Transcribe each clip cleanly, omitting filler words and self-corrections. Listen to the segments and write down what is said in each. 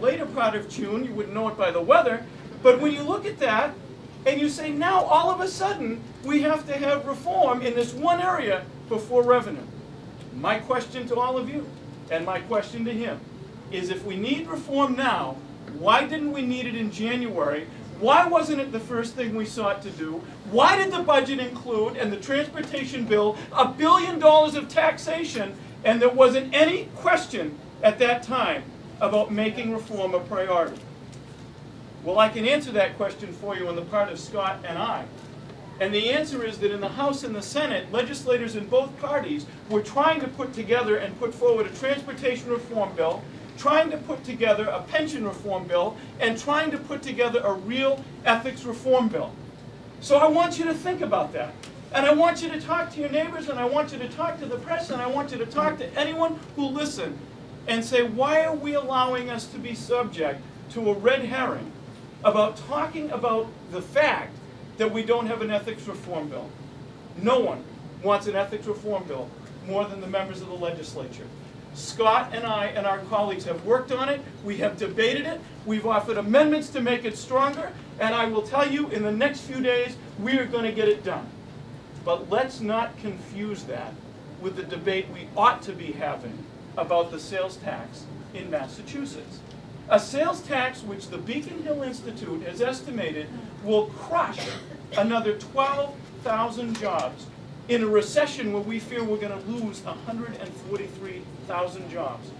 later part of June. You wouldn't know it by the weather. But when you look at that and you say, now all of a sudden we have to have reform in this one area before revenue. My question to all of you, and my question to him, is if we need reform now, why didn't we need it in January? Why wasn't it the first thing we sought to do? Why did the budget include, and the transportation bill, $1 billion of taxation, and there wasn't any question at that time about making reform a priority? Well, I can answer that question for you on the part of Scott and I. And the answer is that in the House and the Senate, legislators in both parties were trying to put together and put forward a transportation reform bill, trying to put together a pension reform bill, and trying to put together a real ethics reform bill. So I want you to think about that. And I want you to talk to your neighbors, and I want you to talk to the press, and I want you to talk to anyone who listens and say, why are we allowing us to be subject to a red herring about talking about the fact that we don't have an ethics reform bill? No one wants an ethics reform bill more than the members of the legislature. Scott and I and our colleagues have worked on it. We have debated it. We've offered amendments to make it stronger. And I will tell you, in the next few days, we are going to get it done. But let's not confuse that with the debate we ought to be having about the sales tax in Massachusetts. A sales tax which the Beacon Hill Institute has estimated will crush another 12,000 jobs in a recession where we fear we're going to lose 143,000 jobs.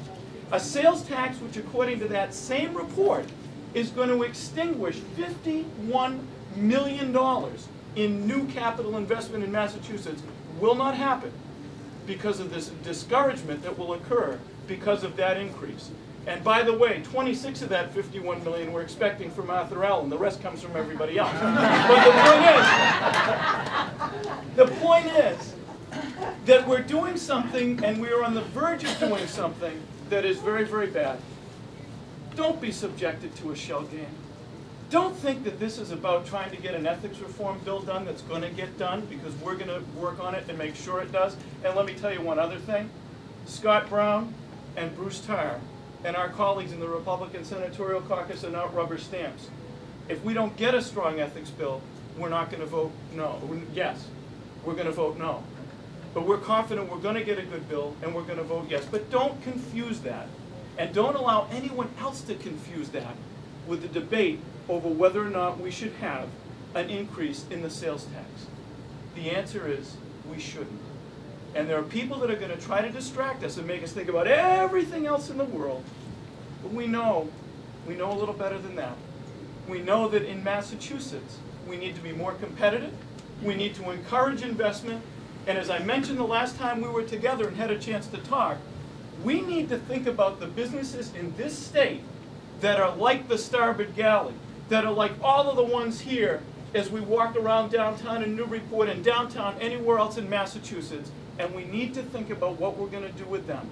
A sales tax which, according to that same report, is going to extinguish $51 million in new capital investment in Massachusetts will not happen because of this discouragement that will occur because of that increase. And by the way, 26 of that 51 million we're expecting from Arthur Allen. The rest comes from everybody else. But the point is that we're doing something, and we're on the verge of doing something that is very, very bad. Don't be subjected to a shell game. Don't think that this is about trying to get an ethics reform bill done that's going to get done, because we're going to work on it and make sure it does. And let me tell you one other thing. Scott Brown and Bruce Tarr and our colleagues in the Republican Senatorial Caucus are not rubber stamps. If we don't get a strong ethics bill, we're not going to vote no. Yes, we're going to vote no. But we're confident we're going to get a good bill, and we're going to vote yes. But don't confuse that. And don't allow anyone else to confuse that with the debate over whether or not we should have an increase in the sales tax. The answer is we shouldn't. And there are people that are going to try to distract us and make us think about everything else in the world. But we know a little better than that. We know that in Massachusetts, we need to be more competitive. We need to encourage investment. And as I mentioned the last time we were together and had a chance to talk, we need to think about the businesses in this state that are like the Starboard Galley, that are like all of the ones here as we walk around downtown in Newburyport and downtown anywhere else in Massachusetts. And we need to think about what we're going to do with them,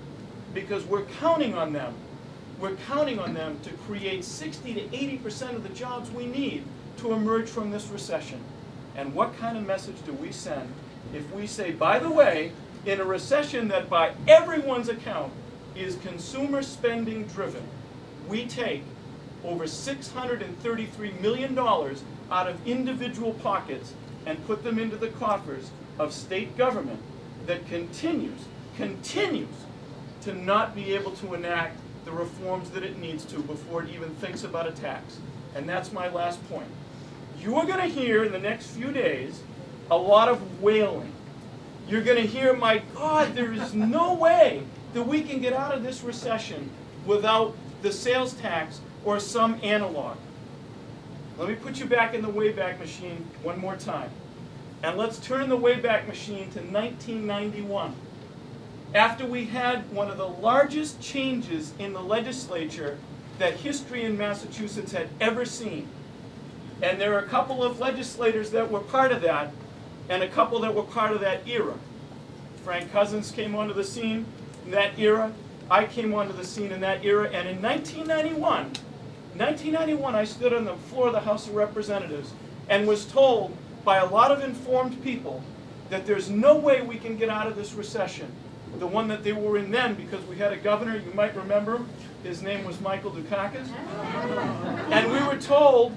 because we're counting on them. We're counting on them to create 60 to 80% of the jobs we need to emerge from this recession. And what kind of message do we send if we say, by the way, in a recession that by everyone's account is consumer spending driven, we take over $633 million out of individual pockets and put them into the coffers of state government that continues to not be able to enact the reforms that it needs to before it even thinks about a tax. And that's my last point. You are going to hear in the next few days a lot of wailing. You're going to hear, my God, there is no way that we can get out of this recession without the sales tax or some analog. Let me put you back in the Wayback Machine one more time. And let's turn the Wayback Machine to 1991. After we had one of the largest changes in the legislature that history in Massachusetts had ever seen. And there are a couple of legislators that were part of that, and a couple that were part of that era. Frank Cousins came onto the scene in that era. I came onto the scene in that era. And in 1991, I stood on the floor of the House of Representatives and was told by a lot of informed people that there's no way we can get out of this recession the one that they were in then, because we had a governor, you might remember, his name was Michael Dukakis. And we were told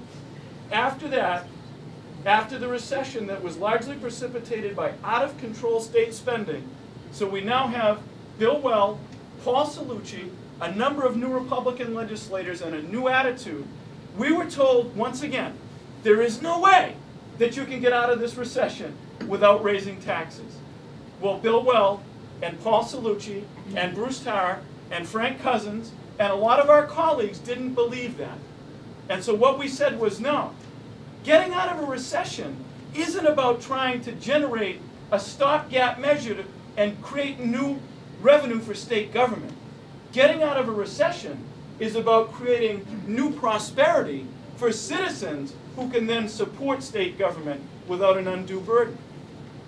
after that, after the recession that was largely precipitated by out-of-control state spending, so we now have Bill Weld, Paul Cellucci, a number of new Republican legislators, and a new attitude. We were told, once again, there is no way that you can get out of this recession without raising taxes. Well, Bill Weld and Paul Cellucci and Bruce Tarr and Frank Cousins and a lot of our colleagues didn't believe that. And so what we said was, no, getting out of a recession isn't about trying to generate a stopgap measure and create new revenue for state government. Getting out of a recession is about creating new prosperity for citizens who can then support state government without an undue burden.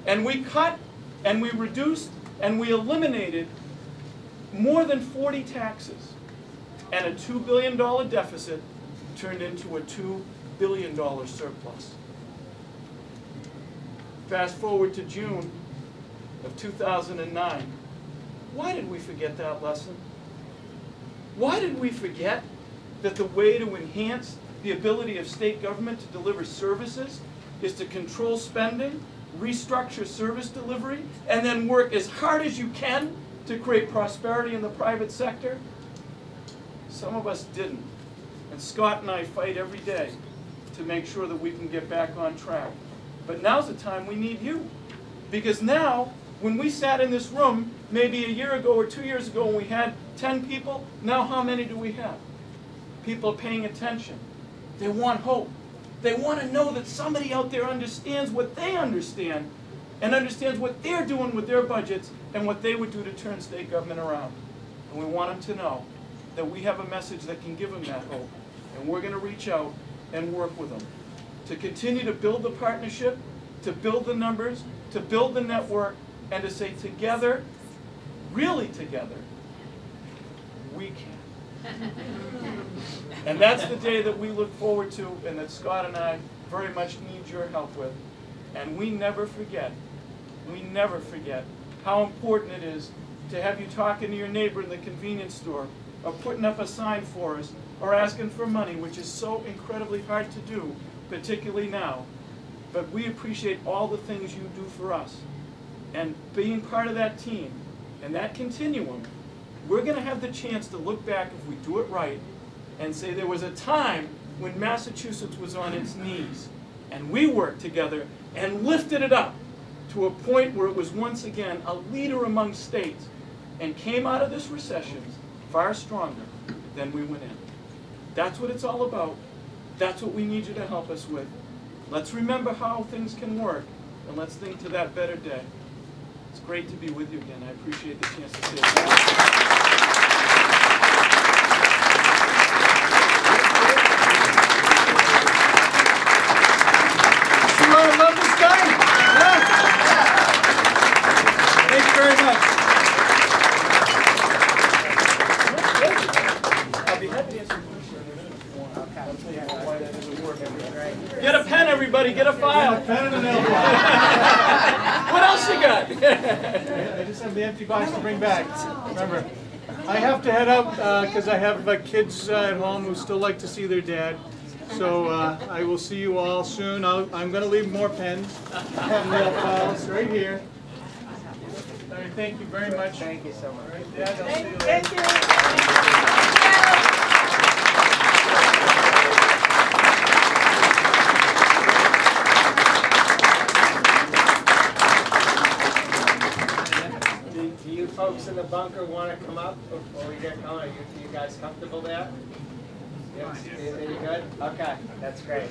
And we cut, and we reduced, and we eliminated more than 40 taxes. And a $2 billion deficit turned into a $2 billion surplus. Fast forward to June of 2009. Why did we forget that lesson? Why did we forget that the way to enhance the ability of state government to deliver services is to control spending, restructure service delivery, and then work as hard as you can to create prosperity in the private sector? Some of us didn't. And Scott and I fight every day to make sure that we can get back on track. But now's the time we need you. Because now, when we sat in this room, maybe a year ago or 2 years ago, when we had 10 people, now how many do we have? People are paying attention. They want hope. They want to know that somebody out there understands what they understand and understands what they're doing with their budgets and what they would do to turn state government around. And we want them to know that we have a message that can give them that hope. And we're going to reach out and work with them to continue to build the partnership, to build the numbers, to build the network, and to say together, really together, we can. And that's the day that we look forward to and that Scott and I very much need your help with. And we never forget how important it is to have you talking to your neighbor in the convenience store or putting up a sign for us or asking for money, which is so incredibly hard to do, particularly now. But we appreciate all the things you do for us. And being part of that team and that continuum, we're going to have the chance to look back, if we do it right, and say there was a time when Massachusetts was on its knees, and we worked together and lifted it up to a point where it was once again a leader among states and came out of this recession far stronger than we went in. That's what it's all about. That's what we need you to help us with. Let's remember how things can work, and let's think to that better day. It's great to be with you again. I appreciate the chance to say that. I love this guy. Yeah. Thank you very much. I'll be happy to answer why that doesn't work. Get a pen, everybody. Get a file. Get a pen and an elbow. What else you got? I just have the empty box to bring back. Remember, I have to head out because I have kids at home who still like to see their dad. So I will see you all soon. I'm going to leave more pens and nail files right here. All right, thank you very much. Thank you so much. All right, Dad, I'll see you later. Thank you. Do you folks in the bunker want to come up before we get going? Are you guys comfortable there? Yes. Are you good? Okay, that's great.